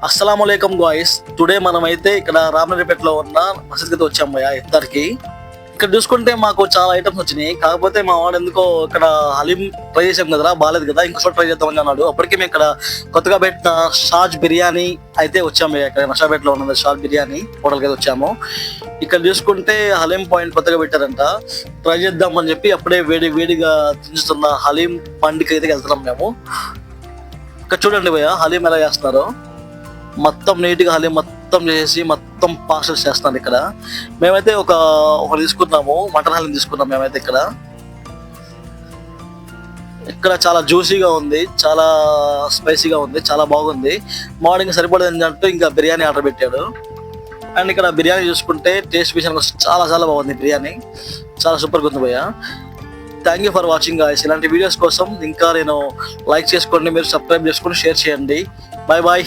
అస్సలాముఅలైకుం guys. Today మనమైతే ఇక్కడ రామనగర్పేటలో ఉన్న మసీద్కి అయితే వచ్చాం భయ్యా ఇఫ్తార్కి. ఇక్కడ చూసుకుంటే మాకు చాలా ఐటమ్స్ వచ్చినాయి. కాకపోతే మా వాడు ఎందుకో ఇక్కడ హలీం ట్రై చేసాం కదరా, బాగాలేదు కదా, ఇంకోసారి ట్రై చేద్దామని అన్నాడు. అప్పటికి మేము ఇక్కడ కొత్తగా పెట్టిన షాజ్ బిర్యానీ అయితే వచ్చాము. ఇక్కడ నషాపేటలో ఉన్నది షాజ్ బిర్యానీ హోటల్కి అయితే వచ్చాము. ఇక్కడ చూసుకుంటే హలీం పాయింట్ కొత్తగా పెట్టారంట, ట్రై చేద్దామని చెప్పి అప్పుడే వేడిగా తించుతున్న హలీం పండుగ అయితే వెళ్తున్నాం మేము. ఇక్కడ చూడండి భయ్యా హలీం ఎలా చేస్తున్నారో, మొత్తం నీట్గా హలీం మొత్తం చేసి మొత్తం పార్సల్స్ చేస్తున్నారు. ఇక్కడ మేమైతే ఒకటి తీసుకున్నాము, మటన్ హలీం తీసుకున్నాం మేమైతే. ఇక్కడ చాలా జ్యూసీగా ఉంది, చాలా స్పైసీగా ఉంది, చాలా బాగుంది. మార్నింగ్ సరిపడదు ఏంటంటే ఇంకా బిర్యానీ ఆర్డర్ పెట్టాడు. అండ్ ఇక్కడ బిర్యానీ చూసుకుంటే టేస్ట్ విషయానికి చాలా చాలా బాగుంది. బిర్యానీ చాలా సూపర్గా ఉంది భయ్యా. Thank you for watching guys. ఇలాంటి వీడియోస్ కోసం ఇంకా నేను లైక్ చేసుకోండి, మీరు సబ్స్క్రైబ్ చేసుకొని షేర్ చేయండి. Bye bye.